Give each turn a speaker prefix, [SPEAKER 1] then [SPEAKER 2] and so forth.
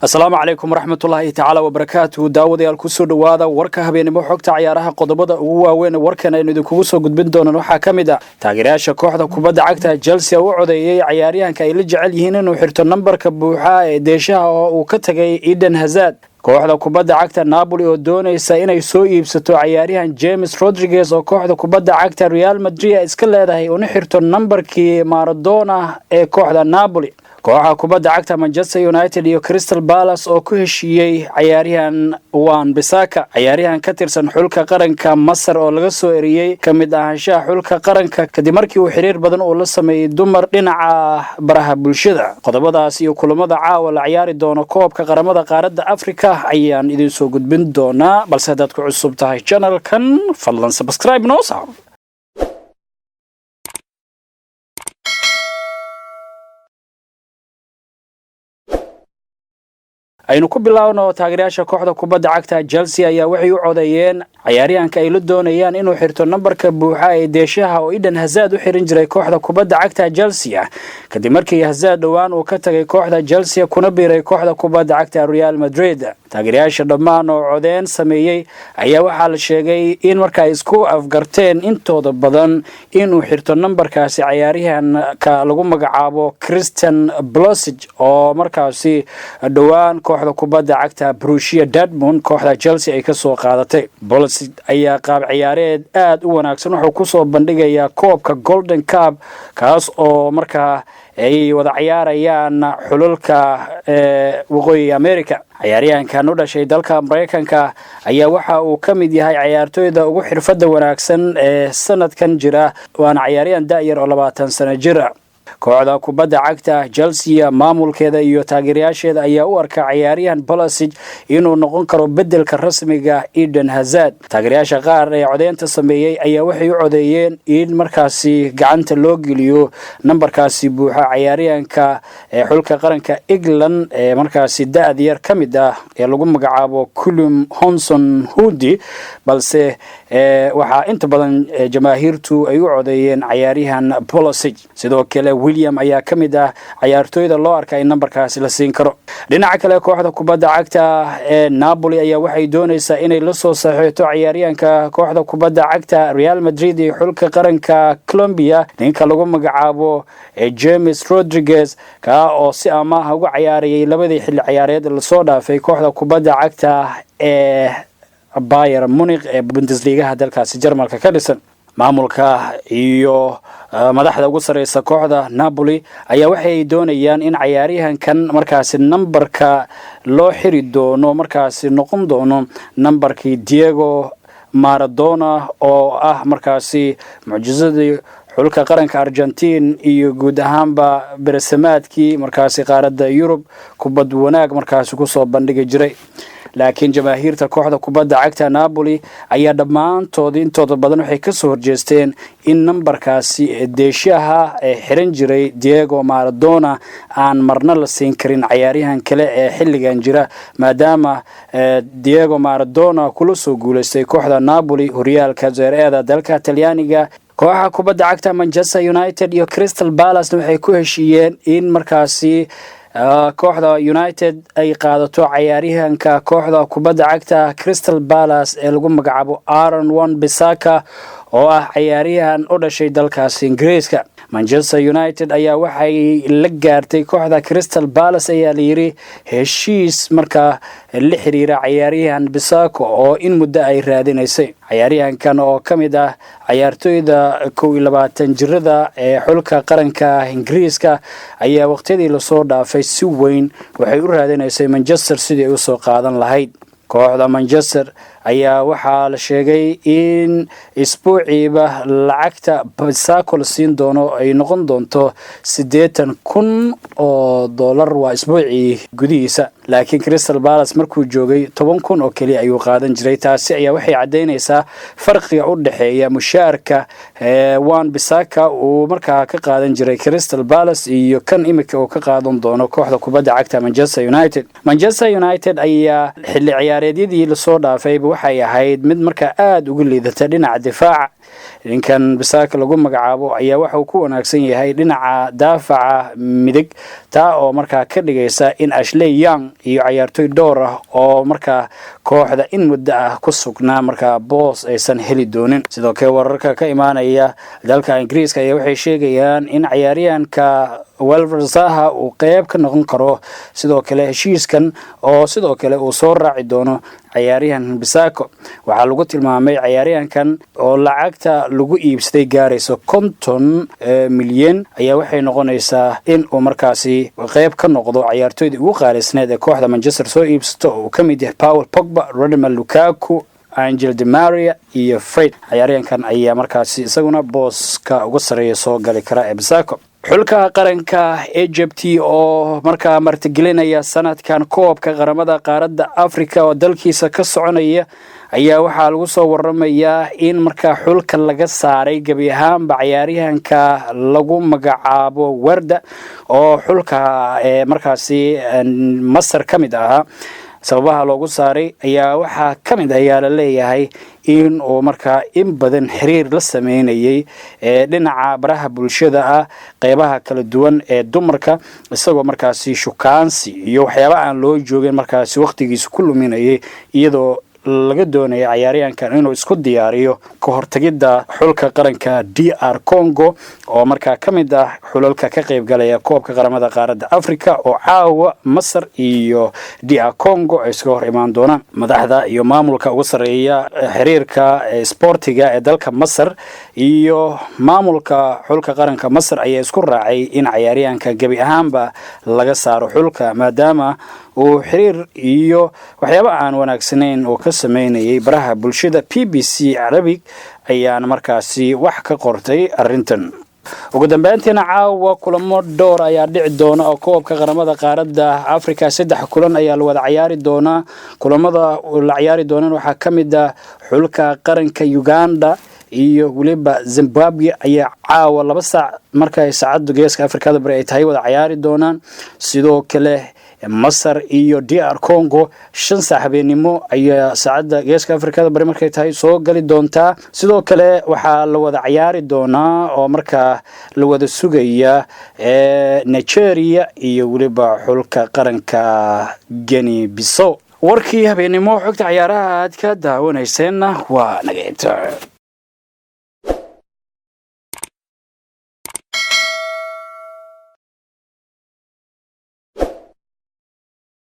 [SPEAKER 1] Assalaamu calaykum waraxmatullaahi tacaala wabarakaatuhu. daawadayaal ku soo dhawaada warka habeenimo xogta ciyaaraha qodobada ugu waaweyn warkan aynu idinkugu soo gudbin doonaan waxaa ka mid ah taageerayaasha kooxda kubadda cagta Chelsea oo u codeeyay ciyaaryahanka ay la jecel yihiin inuu xirto nambarka buuxa ee deeshaha oo uu ka tagay Eden Hazard. kooxda kubadda cagta Napoli oo doonaysa inay soo iibsato ciyaaryahan James Rodriguez oo kooxda kubadda cagta Real Madrid iska leedahay inuu xirto nambarkii Maradona ee kooxda Napoli. kooxda kubadda cagta Manchester United iyo Crystal Palace oo ku heshiiyay ciyaaryahan Wan-Bissaka, ciyaaryahan ka tirsan xulka qaranka Masar oo laga soo eriyay kamid ahaanshaha xulka qaranka kadib markii uu xiriir badan uu la sameeyay dumar dhinaca baraha bulshada. qodobadaas iyo kulamada caawa la ciyaari doono koobka qaramada qaaradda Afrika ayaan idin soo gudbin doonaa, balse haddaad ku cusub tahay channelkan fadlan subscribe noo saar. aynu ku bilaawno taageerayaasha kooxda kubadda cagta Chelsea ayaa waxay u codeeyeen ciyaaryahanka ay la doonayaan inuu xirto nambarka buuxa ee deeshaha oo Eden Hazard u xirin jiray kooxda kubadda cagta Chelsea kadib markii Hazard dhawaan uu ka tagay kooxda Chelsea kuna biiray kooxda kubadda cagta Real Madrid. taageerayaasha dhammaan oo codeen sameeyay ayaa waxaa la sheegay in markaa isku afgarteen intooda badan inuu xirto nambarkaasi ciyaaryahanka lagu magacaabo Christian Pulisic oo markaasi dhawaan kooxda kubadda cagta Borussia Dortmund kooxda Chelsea ay ka soo qaadatay. Pulisic ayaa qaab ciyaareed aad u wanaagsan wuxuu ku soo bandhigayaa koobka Golden Cup kaas oo markaa ay wada ciyaarayaan xululka waqooyi America. ciyaaryahankan u dhashay dalka Mareykanka ayaa waxa uu ka mid yahay ciyaartooyda ugu xirfadda wanaagsan ee sanadkan jira, waana ciyaaryahan da'yar oo 20 sano jir ah. kooxda kubadda cagta Chelsea maamulkeeda iyo taageerayaasheeda ayaa u arka ciyaaryahan Pulisic inuu noqon karo bedelka rasmiga Eden Hazard. taageerayaasha qaar ee codeynta sameeyay ayaa waxay u codeeyeen in markaasi gacanta loo geliyo nambarkaasi buuxa ciyaaryahanka xulka qaranka England ee markaasi da'da yar kamid ah ee lagu magacaabo Callum Hudson-Odoi, balse waxa inta badan jamaahiirtu ay u codeeyeen ciyaaryahan Pulisic. sidoo kale William ayaa ka mid ah ciyaartooyda loo arkay in nambarkaasi la siin karo. dhinaca kale kooxda kubadda cagta ee Napoli ayaa waxay doonaysaa inay la soo saxiixato ciyaaryahanka kooxda kubadda cagta Real Madrid iyo xulka qaranka Colombia ninka lagu magacaabo James Rodriguez ka oo si amaah uga ciyaarayay labadii xilli ciyaareed la soo dhaafay kooxda kubadda cagta ee Bayern Munich ee Bundesliga dalkaasi Jarmalka ka dhisan. maamulka iyo madaxda ugu sareysa kooxda Napoli ayaa waxay doonayaan in ciyaaryahankan markaasi nambarka loo xiri doono markaasi noqon doono nambarkii Diego Maradona oo ah markaasi mucjisadii xulka qaranka Argentina iyo guud ahaanba bersamaadkii markaasi qaaradda Yurub kubad wanaag markaasi ku soo bandhigi jiray. laakiin jamaahiirta kooxda kubadda cagta Napoli ayaa dhammaantood intooda badan waxay ka soo horjeesteen in nambarkaasi deeshaha ee xiran jiray Diego Maradona aan marna la siin karin ciyaaryahan kale ee xilligan jira, maadaama Diego Maradona kula soo guuleystay kooxda Napoli horyaalka Serie A dalka Talyaaniga. kooxda kubadda cagta Manchester United iyo Crystal Palace waxay ku heshiiyeen in markaasi kooxda United ay qaadato ciyaaryahanka kooxda kubadda cagta Crystal Palace ee lagu magacaabo Aaron Wan-Bissaka oo ah ciyaaryahan u dhashay dalkaas Ingiriiska. Manchester United ayaa waxay la gaartay kooxda Crystal Palace ayaa la yiri heshiis markaa la xiriira ciyaaryahan Bissaka oo in muddo ay raadinaysay. ciyaaryahankan oo kamid ah ciyaartooyda 22 jirada ee xulka qaranka Ingiriiska ayaa waqtiyadii la soo dhaafay si weyn waxay u raadinaysay Manchester sidii ay u soo qaadan lahayd. kooxda Manchester ayaa waxaa la sheegay in isbuuciiba lacagta Bissaka la siin doono ay noqon doonto $80,000 waa isbuucii gudihiisa, laakiin Crystal Palace markuu joogay 10,000 oo kaliya ayuu qaadan jiray. taasi ayaa waxay cadeynaysaa farqiga u dhaxeeya mushaarka Wan-Bissaka uu markaa ka qaadan jiray Crystal Palace iyo kan imika uu ka qaadan doono kooxda kubadda cagta Manchester United. Manchester United ayaa xilli ciyaareedyadii la soo dhaafay waxay ahayd mid markaa aad uga liidata dhinaca difaaca. ninkan Bissaka lagu magacaabo ayaa waxa uu ku wanaagsan yahay dhinaca daafaca midig taa oo markaa ka dhigaysa in Ashley Young iyo ciyaartoy dhowr ah oo markaa kooxda in muddo ah ku sugnaa markaa boos aysan heli doonin. sidoo kale wararka ka imaanaya dalka Ingiriiska ayaa waxay sheegayaan in ciyaaryahanka Wilfried Zaha uu qayb ka noqon karo sidoo kale heshiiskan oo sidoo kale uu soo raaci doono ciyaaryahan Bissaka. waxaa lagu tilmaamay ciyaaryahankan oo lacagta lagu iibsaday gaarayso 50 milyan ayaa waxay noqonaysaa in uu markaasi qayb ka noqdo ciyaartoyda ugu qaalisneed ee kooxda Manchester soo iibsato oo ka mid yahay Paul Pogba, Romelu Lukaku, Angel Di Maria iyo Fred. ciyaaryahankan ayaa markaasi isaguna booska uga sareeya soo gali kara ee Bissaka. xulka qaranka Egypt oo markaa martigelinaya sanadkan koobka qaramada qaaradda Afrika oo dalkiisa ka soconaya ayaa waxaa lagu soo waramayaa in markaa xulka laga saaray gabi ahaanba ciyaaryahanka lagu magacaabo Warda oo xulka markaasi Masar ka mid ahaa. sababaha loogu saaray ayaa waxaa ka mid ayaa la leeyahay in uu markaa in badan xiriir la sameynayay dhinaca baraha bulshada ah qaybaha kala duwan ee dumarka isagoo markaasi shukaansi iyo waxyaabo aan loo joogin markaasi waqtigiisa ku luminayay iyadoo laga doonaya ciyaaryahankan inuu isku diyaariyo ka hortagida xulka qaranka DR Congo oo markaa ka mid ah xulalka ka qayb galaya koobka qaramada qaaradda Afrika oo caawa Masar iyo DR Congo ay iska hor imaan doonaan. madaxda iyo maamulka ugu sareeya xiriirka sportiga ee dalka Masar iyo maamulka xulka qaranka Masar ayaa isku raacay in ciyaaryahanka gabi ahaanba laga saaro xulka maadaama uu xiriir iyo waxyaabo aan wanaagsanayn oo ka sameynayay baraha bulshada. BBC Arabic ayaan markaasi wax ka qortay arintan. ugu dambeyntiina caawa kulamo dhowr ayaa dhici doona oo koobka qaramada qaaradda Afrika 3 kulan ayaa la wada ciyaari doona. kulamada la ciyaari doona waxaa ka mid ah xulka qaranka Uganda iyo waliba Zimbabwe ayaa caawa 2 saac markay saacadu geeska Afrikada bari ay tahay wada ciyaari doonaan. sidoo kale Masar iyo DR Congo 5 saac habeenimo ayaa saacada geeska Afrikada bari markay tahay soo gali doontaa. sidoo kale waxaa la wada ciyaari doonaa oo markaa la wada sugaya Nigeria iyo waliba xulka qaranka Guinea Bissau. warkii habeenimo xogta ciyaaraha aad ka daawanayseen waa naga inta.